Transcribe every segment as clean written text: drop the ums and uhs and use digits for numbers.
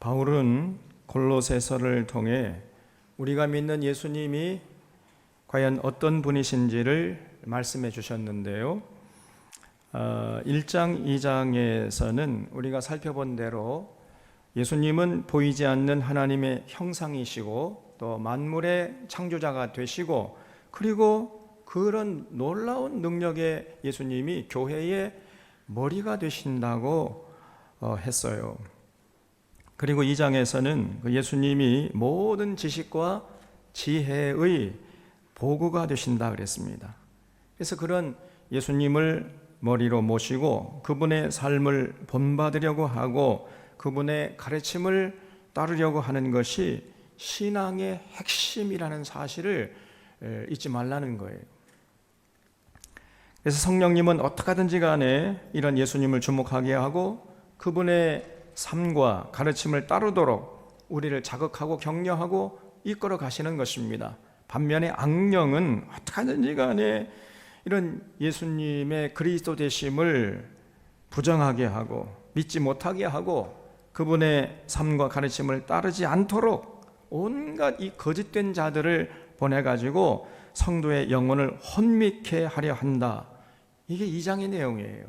바울은 골로새서를 통해 우리가 믿는 예수님이 과연 어떤 분이신지를 말씀해 주셨는데요. 1장, 2장에서는 우리가 살펴본 대로 예수님은 보이지 않는 하나님의 형상이시고 또 만물의 창조자가 되시고, 그리고 그런 놀라운 능력의 예수님이 교회의 머리가 되신다고 했어요. 그리고 2장에서는 그 예수님이 모든 지식과 지혜의 보구가 되신다 그랬습니다. 그래서 그런 예수님을 머리로 모시고 그분의 삶을 본받으려고 하고 그분의 가르침을 따르려고 하는 것이 신앙의 핵심이라는 사실을 잊지 말라는 거예요. 그래서 성령님은 어떻게 하든지 간에 이런 예수님을 주목하게 하고 그분의 삶과 가르침을 따르도록 우리를 자극하고 격려하고 이끌어 가시는 것입니다. 반면에 악령은 어떻게 하든지 간에 이런 예수님의 그리스도 되심을 부정하게 하고 믿지 못하게 하고 그분의 삶과 가르침을 따르지 않도록 온갖 이 거짓된 자들을 보내가지고 성도의 영혼을 혼미케 하려 한다. 이게 2장의 내용이에요.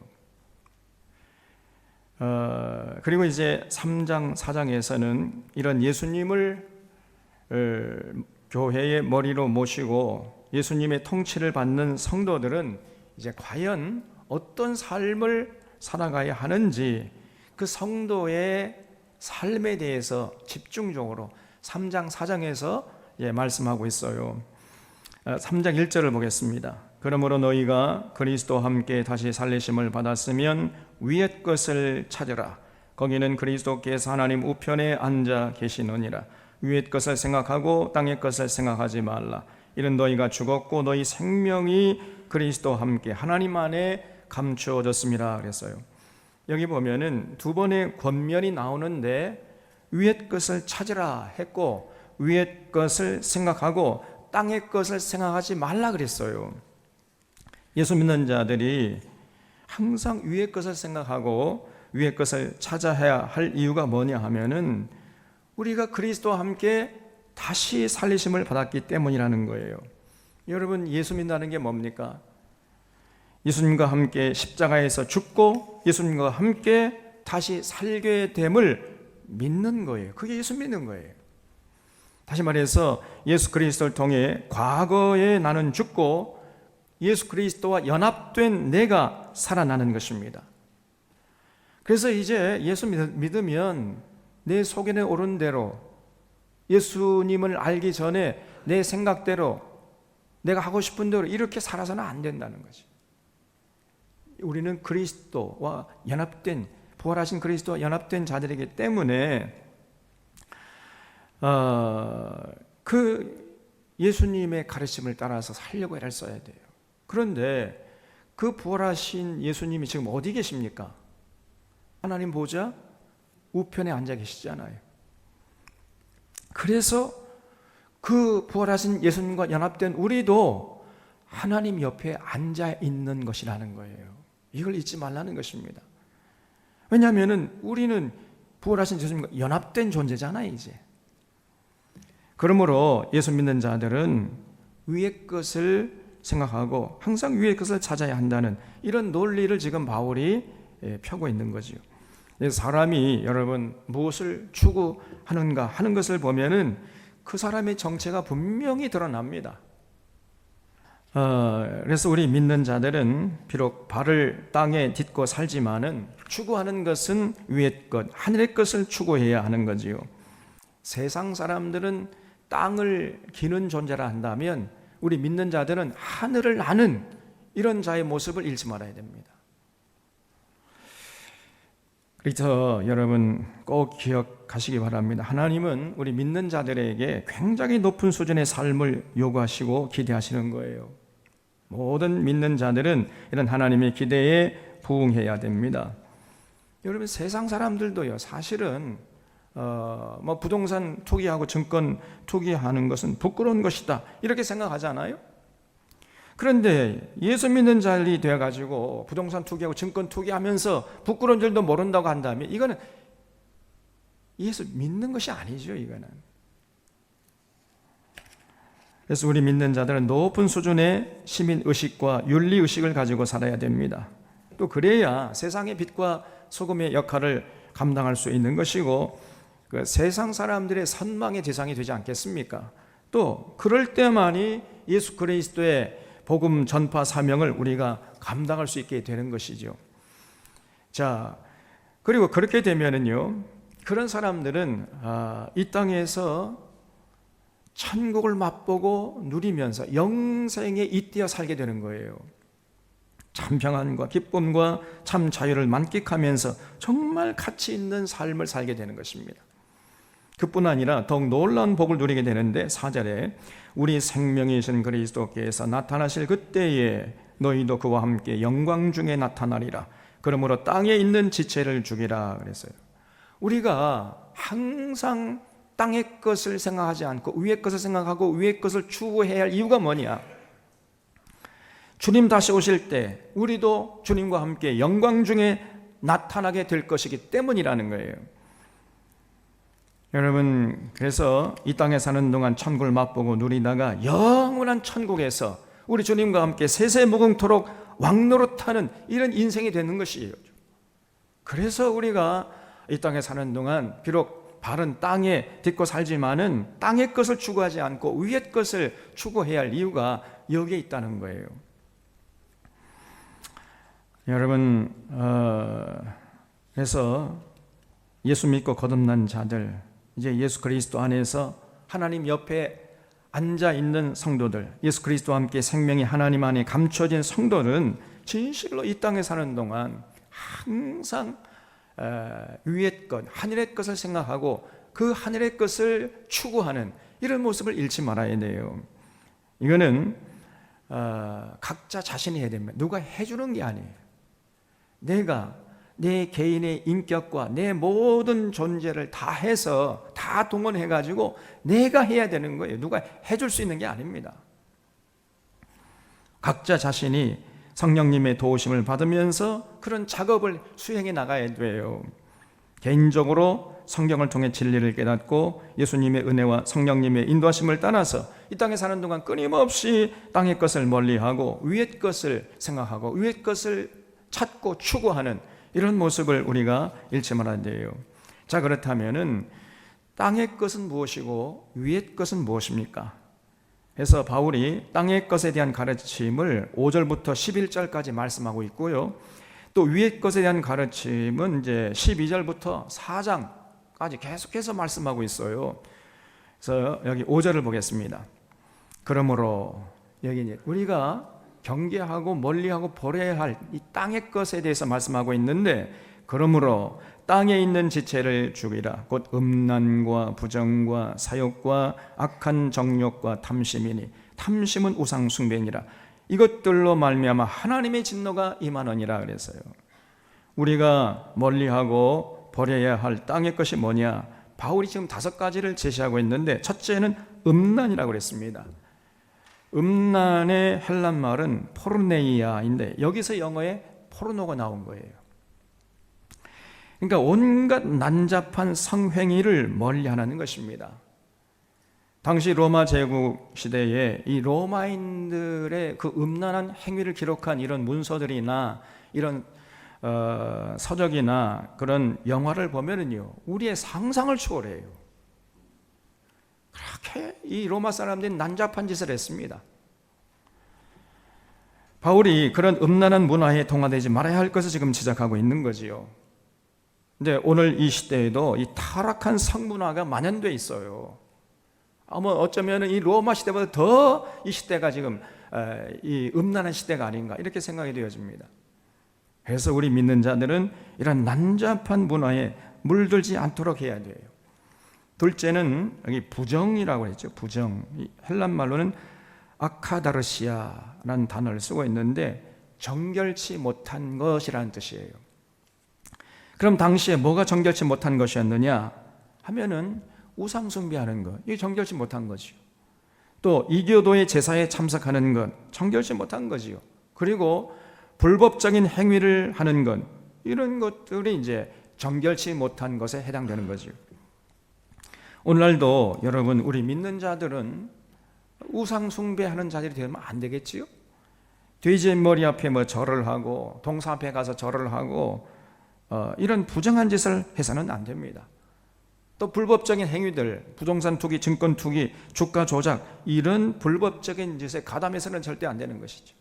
그리고 이제 3장, 4장에서는 이런 예수님을 교회의 머리로 모시고 예수님의 통치를 받는 성도들은 이제 과연 어떤 삶을 살아가야 하는지 그 성도의 삶에 대해서 집중적으로 3장, 4장에서 말씀하고 있어요. 3장 1절을 보겠습니다. 그러므로 너희가 그리스도와 함께 다시 살리심을 받았으면 위의 것을 찾으라. 거기는 그리스도께서 하나님 우편에 앉아 계시느니라. 위의 것을 생각하고 땅의 것을 생각하지 말라. 이는 너희가 죽었고 너희 생명이 그리스도와 함께 하나님 안에 감추어졌음이라 그랬어요. 여기 보면은 두 번의 권면이 나오는데 위의 것을 찾으라 했고 위의 것을 생각하고 땅의 것을 생각하지 말라 그랬어요. 예수 믿는 자들이 항상 위의 것을 생각하고 위의 것을 찾아야 할 이유가 뭐냐 하면은 우리가 그리스도와 함께 다시 살리심을 받았기 때문이라는 거예요. 여러분, 예수 믿는다는 게 뭡니까? 예수님과 함께 십자가에서 죽고 예수님과 함께 다시 살게 됨을 믿는 거예요. 그게 예수 믿는 거예요. 다시 말해서 예수 그리스도를 통해 과거에 나는 죽고 예수 그리스도와 연합된 내가 살아나는 것입니다. 그래서 이제 예수 믿으면 내 속에는 옳은 대로 예수님을 알기 전에 내 생각대로 내가 하고 싶은 대로 이렇게 살아서는 안 된다는 거지. 우리는 그리스도와 연합된, 부활하신 그리스도와 연합된 자들이기 때문에 그 예수님의 가르침을 따라서 살려고 애를 써야 돼요. 그런데 그 부활하신 예수님이 지금 어디 계십니까? 하나님 보좌 우편에 앉아 계시잖아요. 그래서 그 부활하신 예수님과 연합된 우리도 하나님 옆에 앉아 있는 것이라는 거예요. 이걸 잊지 말라는 것입니다. 왜냐하면 우리는 부활하신 예수님과 연합된 존재잖아요, 이제. 그러므로 예수 믿는 자들은 위의 것을 생각하고 항상 위의 것을 찾아야 한다는 이런 논리를 지금 바울이 펴고 있는 거죠. 사람이 여러분 무엇을 추구하는가 하는 것을 보면은 그 사람의 정체가 분명히 드러납니다. 그래서 우리 믿는 자들은 비록 발을 땅에 딛고 살지만은 추구하는 것은 위의 것, 하늘의 것을 추구해야 하는 거지요. 세상 사람들은 땅을 기는 존재라 한다면 우리 믿는 자들은 하늘을 나는 이런 자의 모습을 잃지 말아야 됩니다. 그래서 여러분 꼭 기억하시기 바랍니다. 하나님은 우리 믿는 자들에게 굉장히 높은 수준의 삶을 요구하시고 기대하시는 거예요. 모든 믿는 자들은 이런 하나님의 기대에 부응해야 됩니다. 여러분 세상 사람들도요, 사실은 부동산 투기하고 증권 투기하는 것은 부끄러운 것이다 이렇게 생각하잖아요. 그런데 예수 믿는 자들이 되어가지고 부동산 투기하고 증권 투기하면서 부끄러운 줄도 모른다고 한다면 이거는 예수 믿는 것이 아니죠, 이거는. 그래서 우리 믿는 자들은 높은 수준의 시민의식과 윤리의식을 가지고 살아야 됩니다. 또 그래야 세상의 빛과 소금의 역할을 감당할 수 있는 것이고 그 세상 사람들의 선망의 대상이 되지 않겠습니까? 또 그럴 때만이 예수 그리스도의 복음 전파 사명을 우리가 감당할 수 있게 되는 것이죠. 자, 그리고 그렇게 되면은요, 그런 사람들은 이 땅에서 천국을 맛보고 누리면서 영생에 잇대어 살게 되는 거예요. 참 평안과 기쁨과 참 자유를 만끽하면서 정말 가치 있는 삶을 살게 되는 것입니다. 그뿐 아니라 더욱 놀라운 복을 누리게 되는데 4절에 우리 생명이신 그리스도께서 나타나실 그때에 너희도 그와 함께 영광 중에 나타나리라. 그러므로 땅에 있는 지체를 죽이라 그랬어요. 우리가 항상 땅의 것을 생각하지 않고 위의 것을 생각하고 위의 것을 추구해야 할 이유가 뭐냐? 주님 다시 오실 때 우리도 주님과 함께 영광 중에 나타나게 될 것이기 때문이라는 거예요. 여러분, 그래서 이 땅에 사는 동안 천국을 맛보고 누리다가 영원한 천국에서 우리 주님과 함께 세세무궁토록 왕노릇하는 이런 인생이 되는 것이에요. 그래서 우리가 이 땅에 사는 동안 비록 바른 땅에 딛고 살지만은 땅의 것을 추구하지 않고 위의 것을 추구해야 할 이유가 여기에 있다는 거예요. 여러분, 그래서 예수 믿고 거듭난 자들, 이제 예수 그리스도 안에서 하나님 옆에 앉아 있는 성도들, 예수 그리스도와 함께 생명이 하나님 안에 감춰진 성도는 진실로 이 땅에 사는 동안 항상 위의 것, 하늘의 것을 생각하고 그 하늘의 것을 추구하는 이런 모습을 잃지 말아야 돼요. 이거는 각자 자신이 해야 됩니다. 누가 해주는 게 아니에요. 내가 내 개인의 인격과 내 모든 존재를 다 해서 다 동원해가지고 내가 해야 되는 거예요. 누가 해줄 수 있는 게 아닙니다. 각자 자신이 성령님의 도우심을 받으면서 그런 작업을 수행해 나가야 돼요. 개인적으로 성경을 통해 진리를 깨닫고 예수님의 은혜와 성령님의 인도하심을 따라서 이 땅에 사는 동안 끊임없이 땅의 것을 멀리하고 위의 것을 생각하고 위의 것을 찾고 추구하는 이런 모습을 우리가 잃지 말아야 돼요. 자, 그렇다면은 땅의 것은 무엇이고 위의 것은 무엇입니까? 그래서 바울이 땅의 것에 대한 가르침을 5절부터 11절까지 말씀하고 있고요. 또 위의 것에 대한 가르침은 이제 12절부터 4장까지 계속해서 말씀하고 있어요. 그래서 여기 5절을 보겠습니다. 그러므로 여기 이제 우리가 경계하고 멀리하고 버려야 할 이 땅의 것에 대해서 말씀하고 있는데, 그러므로 땅에 있는 지체를 죽이라. 곧 음란과 부정과 사욕과 악한 정욕과 탐심이니 탐심은 우상 숭배니라. 이것들로 말미암아 하나님의 진노가 임하느니라 그랬어요. 우리가 멀리하고 버려야 할 땅의 것이 뭐냐? 바울이 지금 5가지를 제시하고 있는데, 첫째는 음란이라고 그랬습니다. 음란의 헬란 말은 포르네이아인데 여기서 영어에 포르노가 나온 거예요. 그러니까 온갖 난잡한 성행위를 멀리하는 것입니다. 당시 로마 제국 시대에 이 로마인들의 그 음란한 행위를 기록한 이런 문서들이나 이런 서적이나 그런 영화를 보면은요, 우리의 상상을 초월해요. 그렇게 이 로마 사람들이 난잡한 짓을 했습니다. 바울이 그런 음란한 문화에 동화되지 말아야 할 것을 지금 지적하고 있는 거지요. 근데 오늘 이 시대에도 이 타락한 성문화가 만연돼 있어요. 아마 어쩌면 이 로마 시대보다 더 이 시대가 지금 이 음란한 시대가 아닌가 이렇게 생각이 되어집니다. 그래서 우리 믿는 자들은 이런 난잡한 문화에 물들지 않도록 해야 돼요. 둘째는 여기 부정이라고 했죠. 부정. 헬란 말로는 아카다르시아라는 단어를 쓰고 있는데 정결치 못한 것이라는 뜻이에요. 그럼 당시에 뭐가 정결치 못한 것이었느냐 하면은 우상 숭배하는 것, 이게 정결치 못한 거지요. 또 이교도의 제사에 참석하는 것, 정결치 못한 거지요. 그리고 불법적인 행위를 하는 것, 이런 것들이 이제 정결치 못한 것에 해당되는 거지요. 오늘날도 여러분, 우리 믿는 자들은 우상 숭배하는 자들이 되면 안 되겠지요? 돼지 머리 앞에 뭐 절을 하고 동상 앞에 가서 절을 하고 이런 부정한 짓을 해서는 안 됩니다. 또 불법적인 행위들, 부동산 투기, 증권 투기, 주가 조작, 이런 불법적인 짓에 가담해서는 절대 안 되는 것이죠.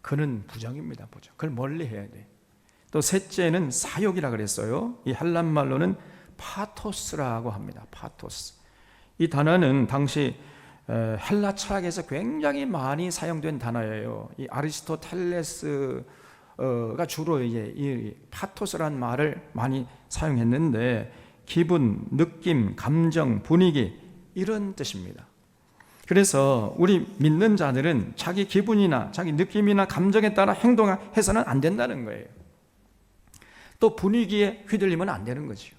그는 부정입니다. 부정. 그걸 멀리 해야 돼. 또 셋째는 사욕이라 그랬어요. 이 헬란 말로는 파토스라고 합니다. 파토스. 이 단어는 당시 헬라 철학에서 굉장히 많이 사용된 단어예요. 이 아리스토텔레스가 주로 이제 이 파토스라는 말을 많이 사용했는데, 기분, 느낌, 감정, 분위기, 이런 뜻입니다. 그래서 우리 믿는 자들은 자기 기분이나 자기 느낌이나 감정에 따라 행동해서는 안 된다는 거예요. 또 분위기에 휘둘리면 안 되는 거죠.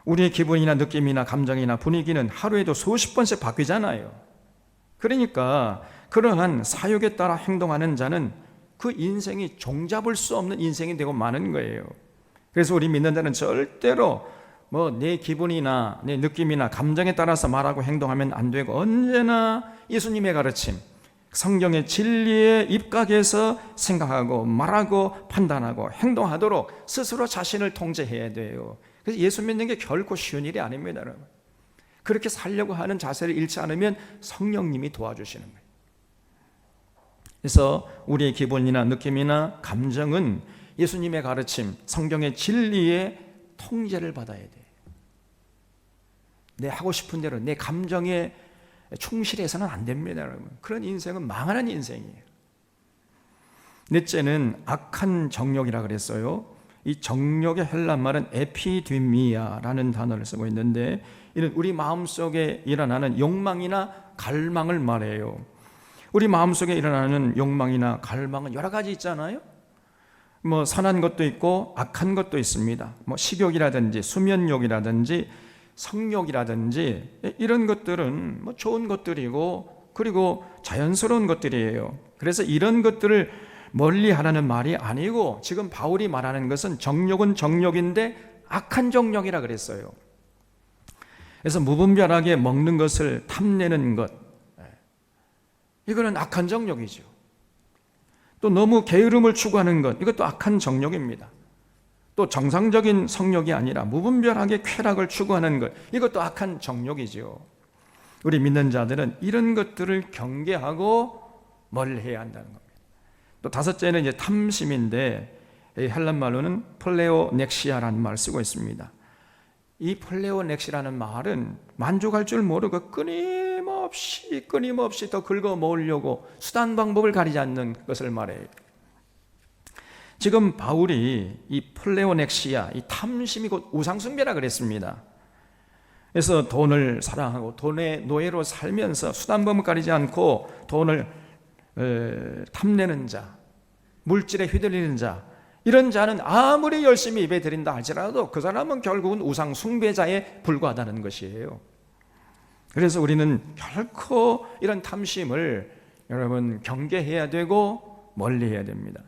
우리의 기분이나 느낌이나 감정이나 분위기는 하루에도 수십 번씩 바뀌잖아요. 그러니까 그러한 사욕에 따라 행동하는 자는 그 인생이 종잡을 수 없는 인생이 되고 마는 거예요. 그래서 우리 믿는 자는 절대로 뭐 내 기분이나 내 느낌이나 감정에 따라서 말하고 행동하면 안 되고, 언제나 예수님의 가르침, 성경의 진리에 입각해서 생각하고 말하고 판단하고 행동하도록 스스로 자신을 통제해야 돼요. 그래서 예수 믿는 게 결코 쉬운 일이 아닙니다, 여러분. 그렇게 살려고 하는 자세를 잃지 않으면 성령님이 도와주시는 거예요. 그래서 우리의 기분이나 느낌이나 감정은 예수님의 가르침, 성경의 진리에 통제를 받아야 돼요. 내 하고 싶은 대로 내 감정에 충실해서는 안 됩니다, 여러분. 그런 인생은 망하는 인생이에요. 넷째는 악한 정욕이라 그랬어요. 이 정욕의 헬란 말은 에피디미아라는 단어를 쓰고 있는데, 이는 우리 마음속에 일어나는 욕망이나 갈망을 말해요. 우리 마음속에 일어나는 욕망이나 갈망은 여러 가지 있잖아요. 뭐 선한 것도 있고 악한 것도 있습니다. 뭐 식욕이라든지 수면욕이라든지 성욕이라든지 이런 것들은 뭐 좋은 것들이고 그리고 자연스러운 것들이에요. 그래서 이런 것들을 멀리 하라는 말이 아니고, 지금 바울이 말하는 것은 정욕은 정욕인데 악한 정욕이라 그랬어요. 그래서 무분별하게 먹는 것을 탐내는 것, 이거는 악한 정욕이죠. 또 너무 게으름을 추구하는 것, 이것도 악한 정욕입니다. 또 정상적인 성욕이 아니라 무분별하게 쾌락을 추구하는 것, 이것도 악한 정욕이죠. 우리 믿는 자들은 이런 것들을 경계하고 멀리해야 한다는 겁니다. 또 다섯째는 이제 탐심인데, 헬란 말로는 플레오넥시아라는 말을 쓰고 있습니다. 이 플레오넥시라는 말은 만족할 줄 모르고 끊임없이 더 긁어 모으려고 수단 방법을 가리지 않는 것을 말해요. 지금 바울이 이 플레오넥시아, 이 탐심이 곧 우상숭배라 그랬습니다. 그래서 돈을 사랑하고 돈의 노예로 살면서 수단 방법 가리지 않고 돈을 탐내는 자, 물질에 휘둘리는 자, 이런 자는 아무리 열심히 예배 드린다 할지라도 그 사람은 결국은 우상 숭배자에 불과하다는 것이에요. 그래서 우리는 결코 이런 탐심을 여러분 경계해야 되고 멀리해야 됩니다.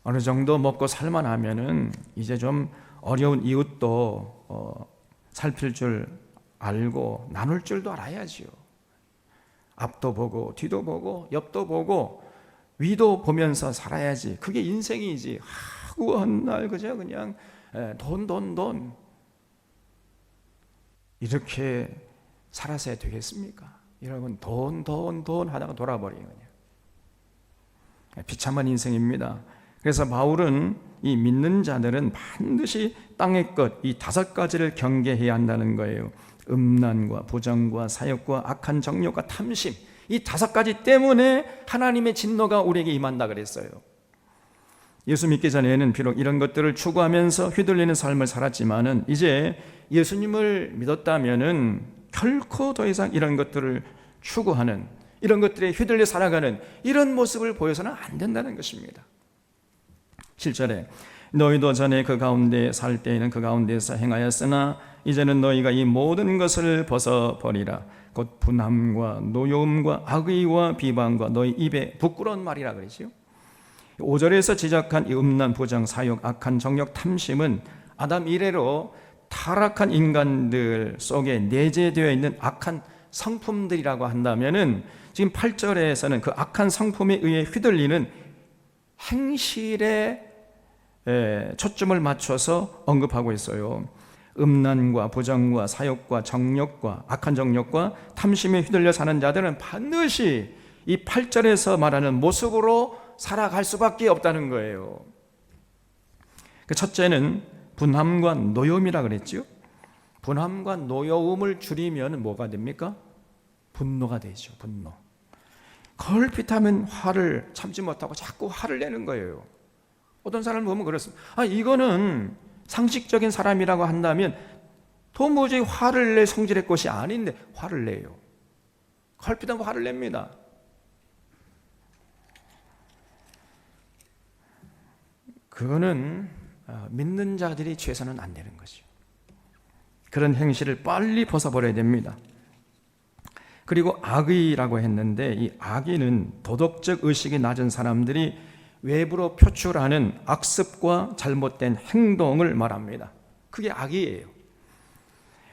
어느 정도 먹고 살만하면은 이제 좀 어려운 이웃도 살필 줄 알고 나눌 줄도 알아야지요. 앞도 보고 뒤도 보고 옆도 보고 위도 보면서 살아야지. 그게 인생이지. 하고 날 그저 그냥 돈 이렇게 살아서야 되겠습니까? 여러분, 돈 하다가 돌아버리는 거냐. 비참한 인생입니다. 그래서 바울은 이 믿는 자들은 반드시 땅의 것, 이 5가지를 경계해야 한다는 거예요. 음란과 부정과 사욕과 악한 정욕과 탐심, 이 5가지 때문에 하나님의 진노가 우리에게 임한다 그랬어요. 예수 믿기 전에는 비록 이런 것들을 추구하면서 휘둘리는 삶을 살았지만은 이제 예수님을 믿었다면은 결코 더 이상 이런 것들을 추구하는, 이런 것들에 휘둘려 살아가는 이런 모습을 보여서는 안 된다는 것입니다. 7절에 너희도 전에 그 가운데 살 때에는 그 가운데서 행하였으나 이제는 너희가 이 모든 것을 벗어버리라. 곧 분함과 노여움과 악의와 비방과 너희 입에 부끄러운 말이라 그러지요. 5절에서 지적한 이 음란, 부정, 사욕, 악한 정욕, 탐심은 아담 이래로 타락한 인간들 속에 내재되어 있는 악한 성품들이라고 한다면은 지금 8절에서는 그 악한 성품에 의해 휘둘리는 행실에 초점을 맞춰서 언급하고 있어요. 음란과 부정과 사욕과 정욕과 악한 정욕과 탐심에 휘둘려 사는 자들은 반드시 이 8절에서 말하는 모습으로 살아갈 수밖에 없다는 거예요. 그 첫째는 분함과 노여움이라 그랬죠. 분함과 노여움을 줄이면 뭐가 됩니까? 분노가 되죠. 분노. 걸핏하면 화를 참지 못하고 자꾸 화를 내는 거예요. 어떤 사람을 보면 그렇습니다. 이거는 상식적인 사람이라고 한다면 도무지 화를 낼 성질의 것이 아닌데 화를 내요. 걸핏하면 화를 냅니다. 그거는 믿는 자들이 취해서는 안 되는 거죠. 그런 행실을 빨리 벗어버려야 됩니다. 그리고 악의라고 했는데 이 악의는 도덕적 의식이 낮은 사람들이 외부로 표출하는 악습과 잘못된 행동을 말합니다. 그게 악의예요.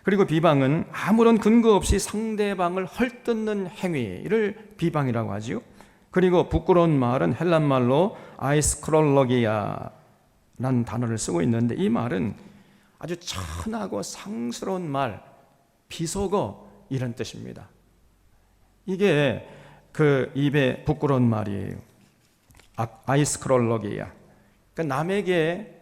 그리고 비방은 아무런 근거 없이 상대방을 헐뜯는 행위를 비방이라고 하지요. 그리고 부끄러운 말은 헬란 말로 아이스크롤로기아라는 단어를 쓰고 있는데 이 말은 아주 천하고 상스러운 말, 비속어 이런 뜻입니다. 이게 그 입에 부끄러운 말이에요. 아이스크롤로기아. 그러니까 남에게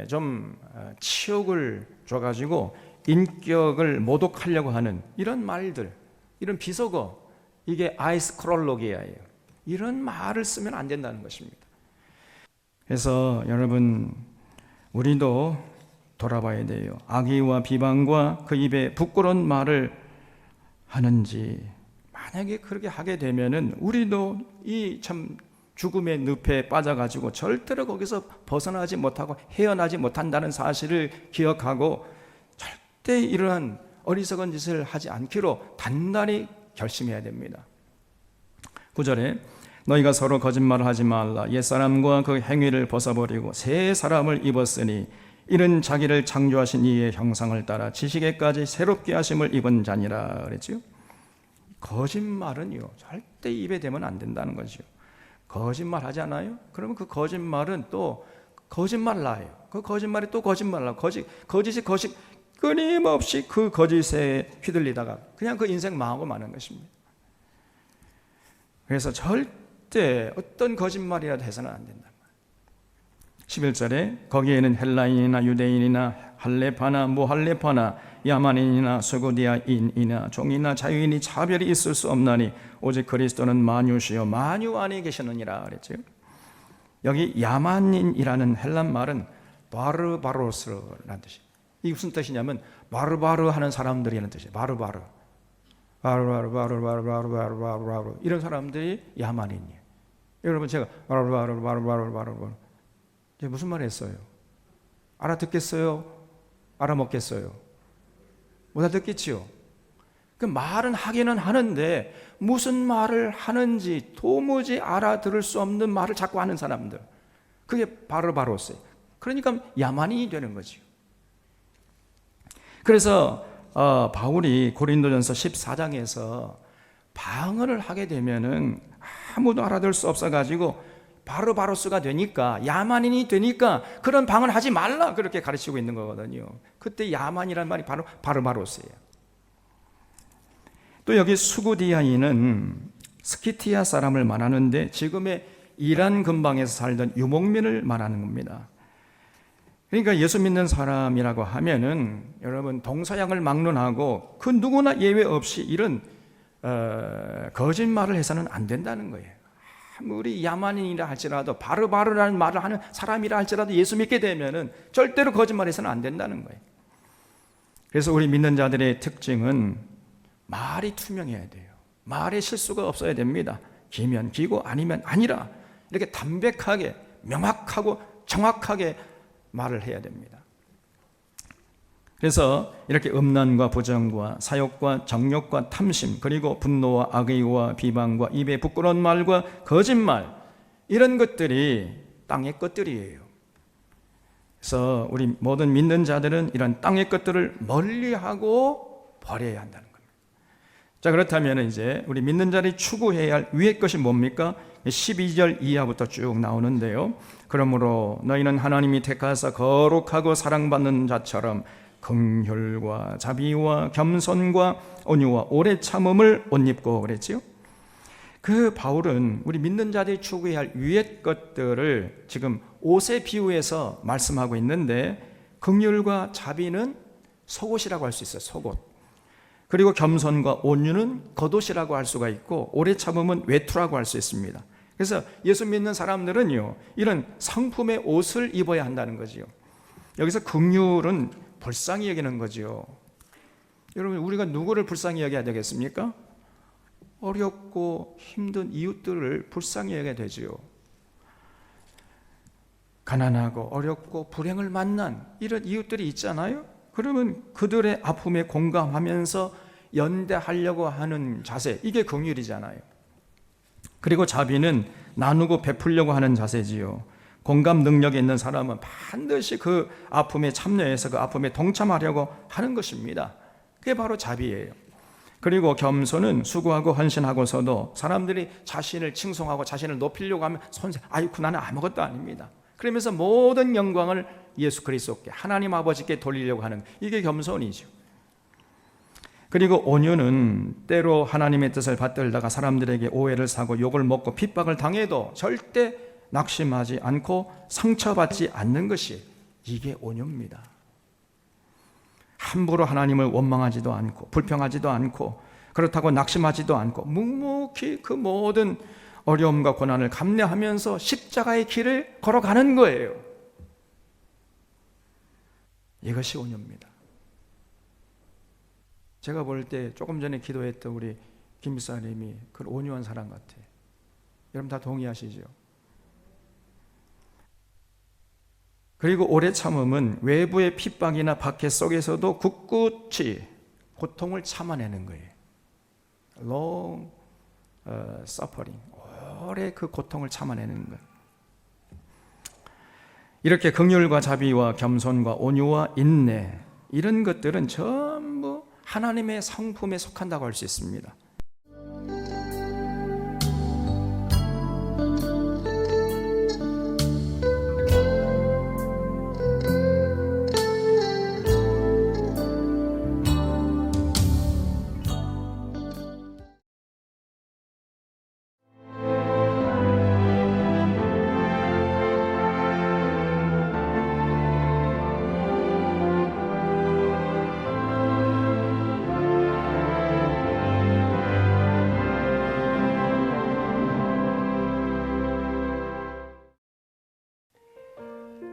좀 치욕을 줘가지고 인격을 모독하려고 하는 이런 말들, 이런 비속어, 이게 아이스크롤로기아예요. 이런 말을 쓰면 안 된다는 것입니다. 그래서 여러분, 우리도 돌아봐야 돼요. 악의와 비방과 그 입에 부끄러운 말을 하는지, 만약에 그렇게 하게 되면은 우리도 이 참 죽음의 늪에 빠져가지고 절대로 거기서 벗어나지 못하고 헤어나지 못한다는 사실을 기억하고 절대 이러한 어리석은 짓을 하지 않기로 단단히 결심해야 됩니다. 9절에 너희가 서로 거짓말을 하지 말라. 옛사람과 그 행위를 벗어버리고 새 사람을 입었으니 이는 자기를 창조하신 이의 형상을 따라 지식에까지 새롭게 하심을 입은 자니라 그랬죠. 거짓말은요 절대 입에 대면 안 된다는 거죠. 거짓말 하지 않아요? 그러면 그 거짓말은 또 거짓말 나요. 그 거짓말이 또 거짓말 나요. 거짓이 끊임없이 그 거짓에 휘둘리다가 그냥 그 인생 망하고 마는 것입니다. 그래서 절대 어떤 거짓말이라도 해서는 안 된다. 11절에 거기에는 헬라인이나 유대인이나 할레파나 무할레파나 야만인이나 수구디아인이나 종이나 자유인이 차별이 있을 수 없나니 오직 그리스도는 만유시요 만유 안에 계시느니라 그랬죠. 여기 야만인이라는 헬란 말은 바르바로스라는 뜻이에요. 이게 무슨 뜻이냐면 바르바르 하는 사람들이라는 뜻이에요. 바르바르 이런 사람들이 야만인이에요. 여러분 제가 바르바르 무슨 말 했어요? 알아듣겠어요? 알아먹겠어요? 못 알아듣겠지요? 그 말은 하기는 하는데 무슨 말을 하는지 도무지 알아들을 수 없는 말을 자꾸 하는 사람들, 그게 바르바로스예요. 그러니까 야만인이 되는 거죠. 그래서 바울이 고린도전서 14장에서 방언을 하게 되면은 아무도 알아들 수 없어가지고 바르바로스가 되니까, 야만인이 되니까 그런 방언을 하지 말라 그렇게 가르치고 있는 거거든요. 그때 야만이란 말이 바로 바르바로스예요. 또 여기 수구디아인은 스키티아 사람을 말하는데 지금의 이란 근방에서 살던 유목민을 말하는 겁니다. 그러니까 예수 믿는 사람이라고 하면은 여러분 동서양을 막론하고 그 누구나 예외 없이 이런 거짓말을 해서는 안 된다는 거예요. 아무리 야만인이라 할지라도 바르바르라는 말을 하는 사람이라 할지라도 예수 믿게 되면은 절대로 거짓말해서는 안 된다는 거예요. 그래서 우리 믿는 자들의 특징은 말이 투명해야 돼요. 말에 실수가 없어야 됩니다. 기면 기고 아니면 아니라 이렇게 담백하게 명확하고 정확하게 말을 해야 됩니다. 그래서 이렇게 음란과 부정과 사욕과 정욕과 탐심, 그리고 분노와 악의와 비방과 입에 부끄러운 말과 거짓말, 이런 것들이 땅의 것들이에요. 그래서 우리 모든 믿는 자들은 이런 땅의 것들을 멀리하고 버려야 한다는 겁니다. 자, 그렇다면 이제 우리 믿는 자들이 추구해야 할 위의 것이 뭡니까? 12절 이하부터 쭉 나오는데요. 그러므로 너희는 하나님이 택하사 거룩하고 사랑받는 자처럼 긍휼과 자비와 겸손과 온유와 오래 참음을 옷 입고 그랬지요. 그 바울은 우리 믿는 자들이 추구해야 할 위의 것들을 지금 옷에 비유해서 말씀하고 있는데, 긍휼과 자비는 속옷이라고 할 수 있어요. 속옷. 그리고 겸손과 온유는 겉옷이라고 할 수가 있고, 오래 참음은 외투라고 할 수 있습니다. 그래서 예수 믿는 사람들은요, 이런 상품의 옷을 입어야 한다는 거지요. 여기서 긍휼은 불쌍히 여기는 거지요. 여러분, 우리가 누구를 불쌍히 여겨야 되겠습니까? 어렵고 힘든 이웃들을 불쌍히 여겨야 되지요. 가난하고 어렵고 불행을 만난 이런 이웃들이 있잖아요. 그러면 그들의 아픔에 공감하면서 연대하려고 하는 자세, 이게 긍휼이잖아요. 그리고 자비는 나누고 베풀려고 하는 자세지요. 공감 능력이 있는 사람은 반드시 그 아픔에 참여해서 그 아픔에 동참하려고 하는 것입니다. 그게 바로 자비예요. 그리고 겸손은 수고하고 헌신하고서도 사람들이 자신을 칭송하고 자신을 높이려고 하면 아이쿠 나는 아무것도 아닙니다. 그러면서 모든 영광을 예수 그리스도께, 하나님 아버지께 돌리려고 하는, 이게 겸손이죠. 그리고 온유는 때로 하나님의 뜻을 받들다가 사람들에게 오해를 사고 욕을 먹고 핍박을 당해도 절대 낙심하지 않고 상처받지 않는 것이, 이게 온유입니다. 함부로 하나님을 원망하지도 않고 불평하지도 않고, 그렇다고 낙심하지도 않고 묵묵히 그 모든 어려움과 고난을 감내하면서 십자가의 길을 걸어가는 거예요. 이것이 온유입니다. 제가 볼 때 조금 전에 기도했던 우리 김 목사님이 그 온유한 사람 같아요. 여러분 다 동의하시죠? 그리고 오래 참음은 외부의 핍박이나 박해 속에서도 굳굳이 고통을 참아내는 거예요. long suffering, 오래 그 고통을 참아내는 거예요. 이렇게 긍휼과 자비와 겸손과 온유와 인내, 이런 것들은 전부 하나님의 성품에 속한다고 할 수 있습니다.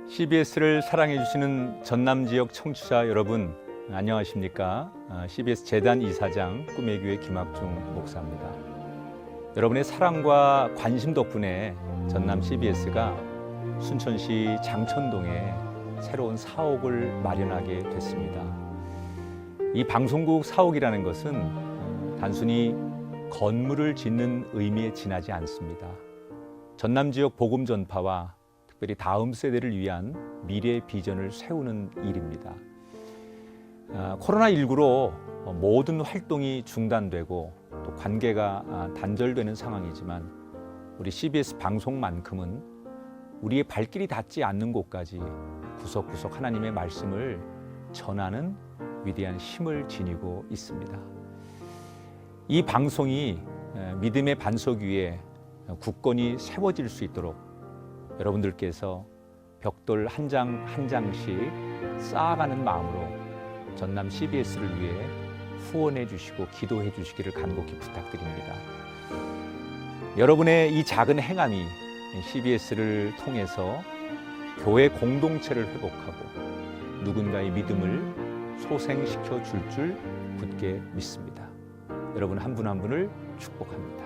CBS를 사랑해 주시는 전남 지역 청취자 여러분, 안녕하십니까? CBS 재단 이사장 꿈의 교회 김학중 목사입니다. 여러분의 사랑과 관심 덕분에 전남 CBS가 순천시 장천동에 새로운 사옥을 마련하게 됐습니다. 이 방송국 사옥이라는 것은 단순히 건물을 짓는 의미에 지나지 않습니다. 전남 지역 복음 전파와 특별히 다음 세대를 위한 미래 비전을 세우는 일입니다. 코로나19로 모든 활동이 중단되고 또 관계가 단절되는 상황이지만 우리 CBS 방송만큼은 우리의 발길이 닿지 않는 곳까지 구석구석 하나님의 말씀을 전하는 위대한 힘을 지니고 있습니다. 이 방송이 믿음의 반석 위에 굳건히 세워질 수 있도록 여러분들께서 벽돌 한 장 한 장씩 쌓아가는 마음으로 전남 CBS를 위해 후원해 주시고 기도해 주시기를 간곡히 부탁드립니다. 여러분의 이 작은 행함이 CBS를 통해서 교회 공동체를 회복하고 누군가의 믿음을 소생시켜 줄 굳게 믿습니다. 여러분 한 분 한 분을 축복합니다.